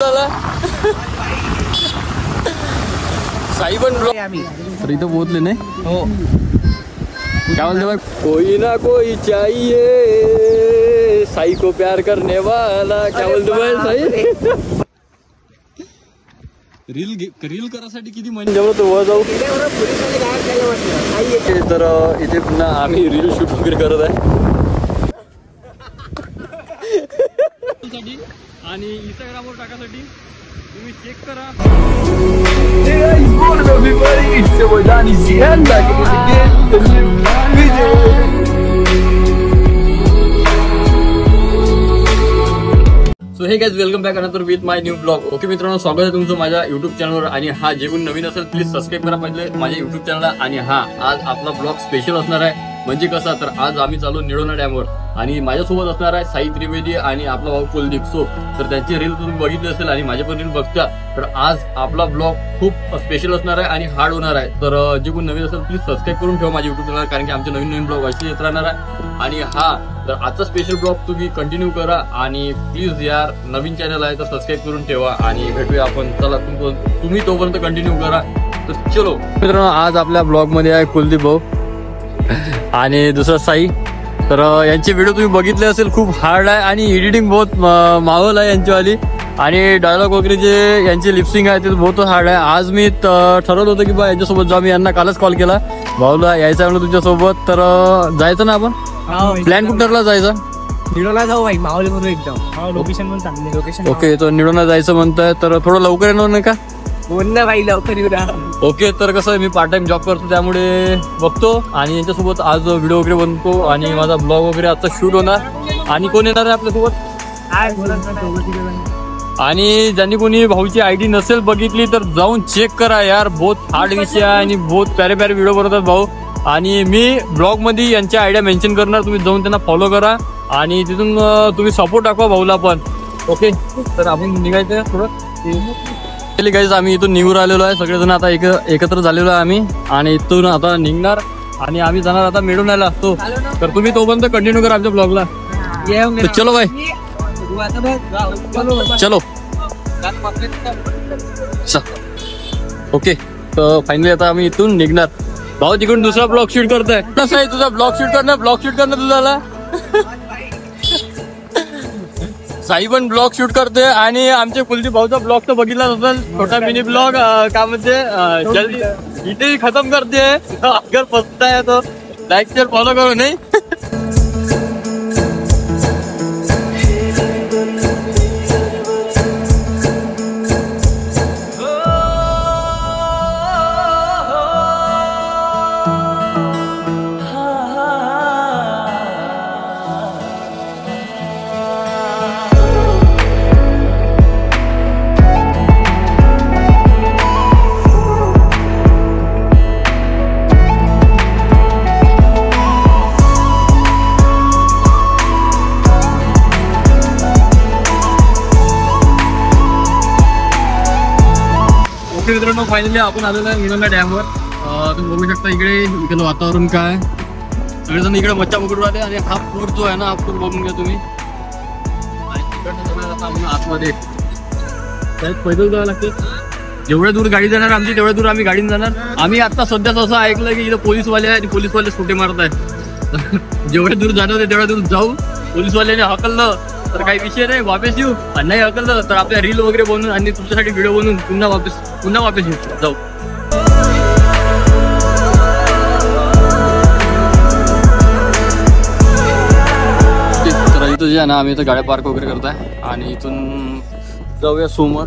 साई पण तर इथं पोहोचले नाही हो क्या बोलते भाई कोई ना कोई चाहिए साई को प्यार करने वाला क्या बोलते भाई साई रील करासाठी किती म्हणजे जेव्हा तो जाऊ तर इथे पुन्हा आम्ही रील शूट वगैरे करत आहे आणि इंस्टाग्रामवर टाकासाठी तुम्ही चेक करा. So hey guys welcome back another with my new blog. Okay मित्रांनो, स्वागत आहे तुमचं माझ्या युट्यूब चॅनलवर. आणि हा जे कोणी नवीन असेल प्लीज सबस्क्राईब करा पाहिजे माझ्या युट्यूब चॅनलला. आणि हा आज आपला ब्लॉग स्पेशल असणार आहे. म्हणजे कसा तर आज आम्ही चालू निडोना डॅमवर आणि माझ्यासोबत असणार आहे साई त्रिवेदी आणि आपला भाऊ कुलदीप. सो तर त्यांची रील तुम्ही बघितली असेल आणि माझे पण रील बघता. तर आज आपला ब्लॉग खूप स्पेशल असणार आहे आणि हार्ड होणार आहे. तर जे कोणी नवीन असेल प्लीज सबस्क्राईब करून ठेवा माझ्या युट्यूब चॅनल, कारण की आमचे नवीन ब्लॉग असे येत राहणार आहे. आणि हा तर आजचा स्पेशल ब्लॉग तुम्ही कंटिन्यू करा आणि प्लीज यार नवीन चॅनल आहे तर सबस्क्राईब करून ठेवा. आणि भेटूया आपण. चला तुम्ही तोपर्यंत कंटिन्यू करा. तर चलो मित्रांनो, आज आपल्या ब्लॉग मध्ये आहे कुलदीप भाऊ आणि दुसरा साई. तर यांचे व्हिडिओ तुम्ही बघितले असेल, खूप हार्ड आहे आणि एडिटिंग बहुत माहोल आहे यांचीवाली. आणि डायलॉग वगैरे जे यांची लिपसिंग आहे ते बहुत हार्ड आहे. आज मी ठरवलं होतं की बा यांच्यासोबत जाऊ. मी यांना कालच कॉल केला, भाऊला यायचं आहे म्हणून तुमच्यासोबत. तर जायचं ना आपण? प्लॅन कुठं ठरला जायचा? निडोला जाऊ भाई, माहोली म्हणून एकदम लोकेशन पण चांगली लोकेशन. ओके, तर निडोना जायचं म्हणताय तर थोडं लवकर येणार नाही का? बोल ना भाई, लवकर येऊ ना. ओके, तर कसं आहे मी पार्ट टाइम जॉब करतो त्यामुळे बघतो आणि यांच्यासोबत आज व्हिडिओ वगैरे बनतो आणि माझा ब्लॉग वगैरे आजचा शूट होणार. आणि कोण येणार आहे आपल्यासोबत? आणि ज्यांनी कोणी भाऊची आयडी नसेल बघितली तर जाऊन चेक करा यार. बहुत हार्ड विषय आहे आणि बहुत प्यारे प्यारे व्हिडिओ बनवतात भाऊ. आणि मी ब्लॉग मध्ये यांच्या आयडिया मेन्शन करणार, तुम्ही जाऊन त्यांना फॉलो करा आणि तिथून तुम्ही सपोर्ट दाखवा भाऊला पण. ओके, तर आपण निघायचं थोडं. गाईज आम्ही इथून निघून आलेलो आहे, सगळेजण आता एकत्र झालेलो आहे आम्ही. आणि इथून आता निघणार आणि आम्ही जाणार आता मिळून असतो. तर तुम्ही तोपर्यंत कंटिन्यू करा आमच्या ब्लॉगला. चलो बाय, चलो. ओके, तर फायनली आता आम्ही इथून निघणार. भाऊ तिकडून दुसरा ब्लॉग शूट करताय. कसं आहे तुझा ब्लॉग शूट करणं तुझ्याला? साई पण ब्लॉग शूट करते आणि आमचे कुलदीप भाऊचा ब्लॉग तर बघितलाच असेल, छोटा मिनी ब्लॉग का म्हणजे जल्दी इथे खतम करते. अगर फसताय तो लाईक शेअर फॉलो करू नाही. मित्रांनो, फायनली आपण आलेलो आहे निडोना डॅमवर. तुम्ही बघू शकता इकडे वातावरण काय. सगळेजण इकडे मच्छा पकडून आले आणि हा पूर जो आहे ना, हा पूर बघून घ्या तुम्ही. आणि तिकडनं जाणार आता आपण आतमध्ये पैदल जावं लागते. जेवढ्या दूर गाडी जाणार आमची तेवढ्या दूर आम्ही गाडीने जाणार. आम्ही आता सध्याच असं ऐकलं की इथं पोलीसवाले आहे आणि पोलीसवाले सुटे मारत आहेत. जेवढ्या दूर जाणार तेवढ्या दूर जाऊ. पोलीसवाल्याने हकललं तर काही विषय नाही, वापस येऊ. आणि नाही हकललं तर आपल्या रील वगैरे बनवून आणि तुमच्यासाठी व्हिडिओ बनवून पुन्हा वापस येऊ जाऊ. तर इथं जे आहे ना, आम्ही इथं गाड्या पार्क वगैरे करताय आणि इथून जाऊया समोर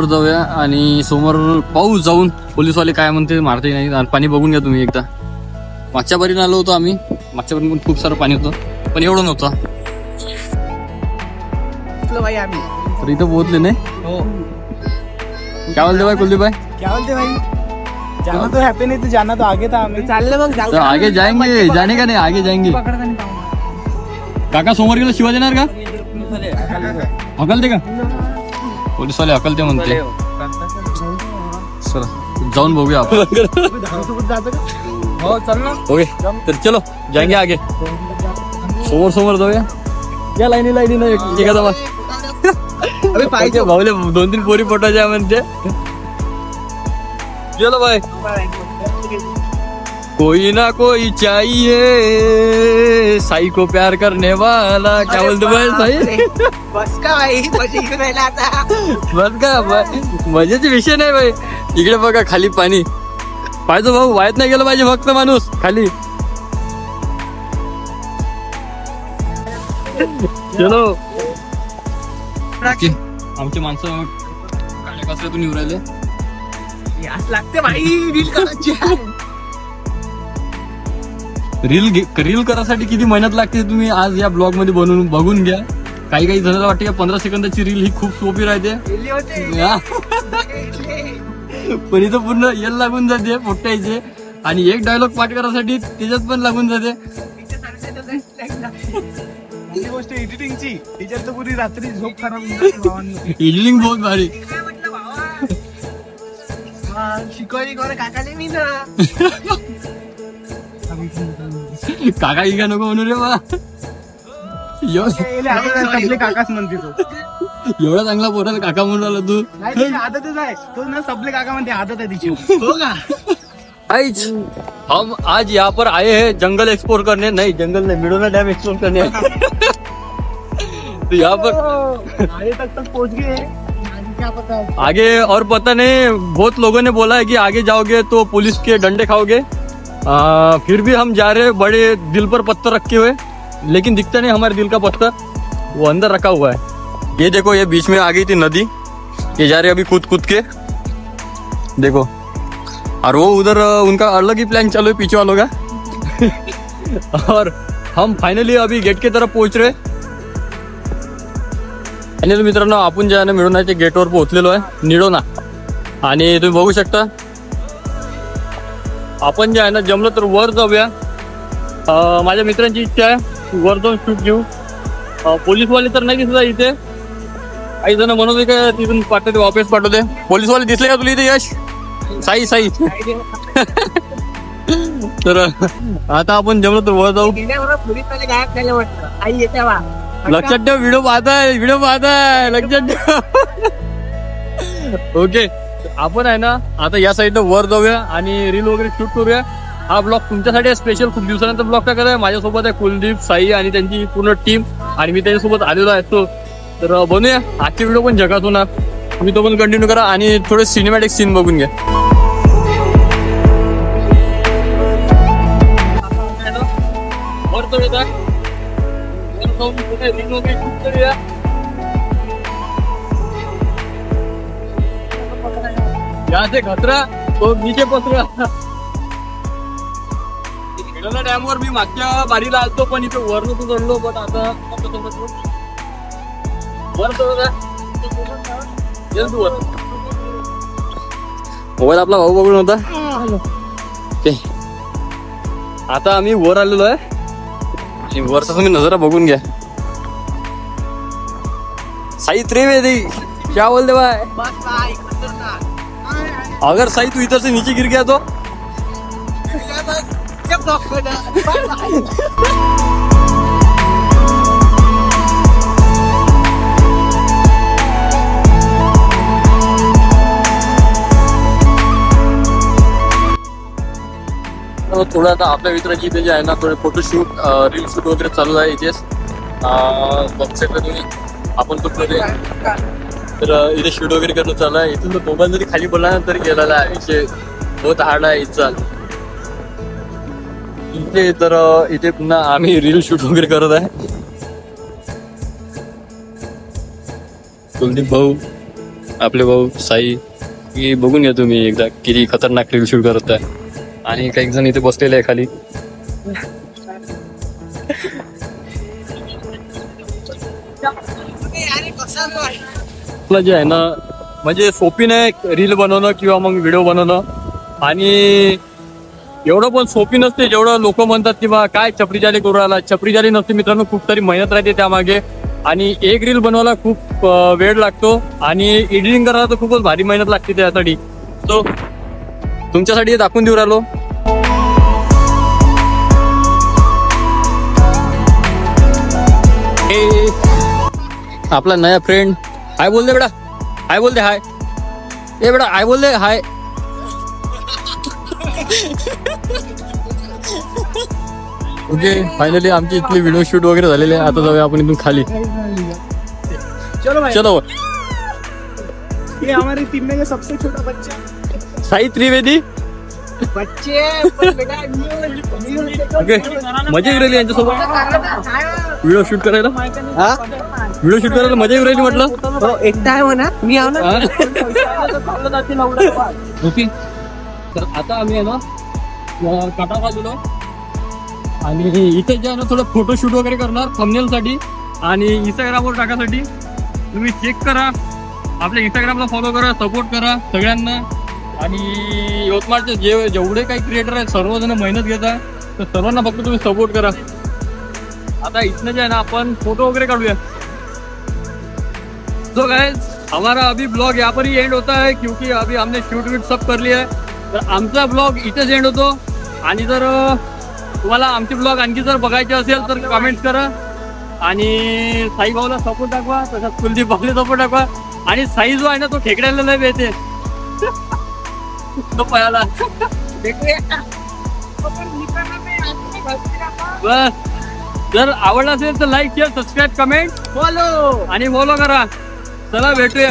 जाऊया. आणि समोर पाऊस जाऊन पोलीसवाले काय म्हणते मारते नाही. आणि पाणी बघून घ्या तुम्ही एकदा. मागच्या बारीने आलो होतो आम्ही, मागच्या बारीने पण खूप सारं पाणी होतं पण एवढं नव्हतं. तर इथं पोहोचले नाही हो. क्या बोलते भाई कुलदीप भाई? क्या बोलते भाई? जाना तो हैप्पी नहीं तो जाना तो आगे था. आम्ही चालले मग तो आगे जाएंगे. जाने का नहीं, आगे जाएंगे. काका समोर गेलो शिवा देणार का? हकलते का? पोलीसवाले हकलते म्हणते. चला जाऊन बघूया आपण. हो चल ना. ओके, तर चलो जाएंगे आगे. समोर जाऊया या लाईनी ना एका भाऊले 2-3 पोरी पोटाच्या म्हणते. चलो भाई. कोई ना कोई चाहिए साई को प्यार करने वाला. क्या बोलते भाई साई? बस का भाई बस का मजेचे विषय नाही भाई. इकडे बघा खाली पाणी पाहिजे भाऊ. वाहत नाही गेलं पाहिजे फक्त माणूस खाली. चलो आमची माणसं काळ्या कचऱ्यातून येऊ राहिले. लागते भाई रील करायची. रील करायसाठी किती मेहनत लागते तुम्ही आज या ब्लॉग मध्ये बनवून बघून घ्या. काही जणांना वाटते 15 सेकंदाची रील ही खूप सोपी राहते. पण इथं पूर्ण येल लागून जाते फुटायचे. आणि एक डायलॉग पाठ करायसाठी त्याच्यात पण लागून जाते. गोष्ट एडिटिंगची त्याच्यात तर पुरी रात्री झोप खराब. एडिटिंग बहुत भारी. शिकवली कोण काकाले मी ना. काका इका नको म्हणू रे बा. सबले काकाच म्हणते तो. एवढा चांगला पोराला काका म्हणून राहिला तू. आदतच आहे तो ना. सबले काका म्हणते आदत आहे तिची. हो का. हम आज यहाँ पर आए हैं जंगल एक्सप्लोर करने. नहीं जंगल नहीं, मिडोना डैम एक्सप्लोर करने. तो यहाँ पर आगे तक पहुंच गए. क्या पता है आगे और पता नहीं. बहुत लोगों ने बोला है कि आगे जाओगे तो पुलिस के डंडे खाओगे. फिर भी हम जा रहे हैं बड़े दिल पर पत्थर रखे हुए. लेकिन दिखता नहीं हमारे दिल का पत्थर, वो अंदर रखा हुआ है. ये देखो ये बीच में आ गई थी नदी. ये जा रहे अभी कूद के. देखो और वो उधर उनका अलग ही प्लान चालू है पीछे वालों का. और हम फाइनली अभी गेट की तरफ पोहोच रहे. आणि मित्रांनो आपण जे आहे ना मिळवण्याच्या गेटवर पोहोचलेलो आहे निडोना. आणि तुम्ही बघू शकता आपण जे आहे ना जमलं तर वर जाऊया. माझ्या मित्रांची इच्छा आहे वर जाऊन शूट घेऊ. पोलीसवाले तर नाही दिसत इथे. काही जण म्हणत होते का तिथून पाठवते वापस पाठवते. पोलीसवाले दिसले का तुला इथे यश? साई तर आता आपण जमलो तर वर जाऊ. लक्षात ठेव व्हिडिओ पाहताय लक्षात ठेव. ओके आपण आहे ना आता या साईडनं वर जाऊया आणि रील वगैरे शूट करूया. हा ब्लॉग तुमच्यासाठी स्पेशल. खूप दिवसानंतर ब्लॉग टाकत आहे. माझ्यासोबत आहे कुलदीप, साई आणि त्यांची पूर्ण टीम. आणि मी त्यांच्यासोबत आलेलो असतो. तर बनूया आजची व्हिडिओ पण जगात होणार. तुम्ही तो पण कंटिन्यू करा आणि थोडे सिनेमॅटिक सीन बघून घ्या. यहाँ से खतरा तो नीचे पसरा. मिडोना डॅम वर मी मागच्या बारीला आलतो पण इथे वर नव्हतो चढलो. पण आता वर मोबाईल आपला भाऊ बघून होता. आता आम्ही वर आलेलो आहे. वरचा तुम्ही नजारा बघून घ्या. साई त्रिवेदी क्या बोलते भाई? अगर साई तू इधर से नीचे गिर गया तो थोडं आता आपल्या मित्राची इथे जे आहे ना थोडे फोटोशूट रील शूट वगैरे चालू आहे इथेच. बघू शकता तुम्ही आपण कुठलं तर इथे शूट वगैरे करणं चालू आहे. इथून मोबाईल जरी खाली पडला ना तरी गेलेला आहे. विषय बहुत हार्ड आहे इथचा इथे. तर इथे पुन्हा आम्ही रील शूट वगैरे करत आहे. कुलदीप भाऊ आपले भाऊ साई की बघून घ्या तुम्ही एकदा किती खतरनाक रील शूट करत आहे. आणि काही जण इथे बसलेले आहे खाली. जे आहे ना म्हणजे सोपी नाही रील बनवणं किंवा मग व्हिडिओ बनवणं. आणि एवढं पण सोपी नसते जेवढं लोक म्हणतात की बा काय छपरीजाली करू राहिला. छपरीजाली नसते मित्रांनो. खूप सारी मेहनत राहते त्यामागे. आणि एक रील बनवायला खूप वेळ लागतो. आणि एडिटिंग करायला तर खूपच भारी मेहनत लागते त्यासाठी. सो तुमच्यासाठी दाखवून देऊ राहिलो. आपला नया फ्रेंड हाय बोल दे बेटा, हाय बोल दे, हाय ए बेटा, हाय बोल दे, हाय. ओके, फायनली आमची इथली व्हिडिओ शूट वगैरे झालेली आहे. आता जाऊया आपण इथून खाली. चलो. ये हमारी टीम में सबसे छोटा बच्चा साई त्रिवेदी. बच्चे ओके, मजा येऊ राहिली यांच्यासोबत व्हिडिओ शूट करायला. व्हिडिओ शूट करायला मजा येऊ राहिली म्हटलं. एकटा आहे म्हणा, मी आव ना. ओके, तर आता आम्ही आहे ना काटा बाजूला आणि इथे जे आहे ना थोडं फोटोशूट वगैरे करणार थंबनेल साठी आणि इंस्टाग्रामवर टाकासाठी. तुम्ही चेक करा, आपल्या इंस्टाग्रामला फॉलो करा, सपोर्ट करा सगळ्यांना. आणि यवतमाळचे जेवढे काही क्रिएटर आहेत सर्वजण मेहनत घेतात, तर सर्वांना फक्त तुम्ही सपोर्ट करा. आता इथनं जे आहे ना आपण फोटो वगैरे काढूया. तो गाइस हमारा अभी ब्लॉग यहाँ पर ही एंड होता है क्योंकि अभी हमने शूट वीट सब कर लिया है. तर आमचा ब्लॉग इथेच एंड होतो. आणि जर तुम्हाला आमचे ब्लॉग आणखी जर बघायचे असेल तर कमेंट्स करा आणि साई भाऊला सपोर्ट दाखवा, तसंच कुलदीप भाऊला सपोर्ट दाखवा. आणि साई जो आहे ना तो खेकड्याला लय येते तो पळाला. बस, जर आवडला असेल तर like share subscribe comment follow करा. चला भेटूया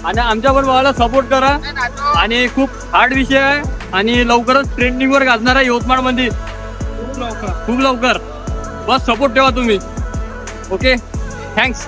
आणि आमच्या बरोबर सपोर्ट करा. आणि खूप हार्ड विषय आहे आणि लवकरच ट्रेंडिंग वर गाजणार आहे यवतमाळ मध्ये खूप लवकर. बस सपोर्ट ठेवा तुम्ही. Okay, thanks.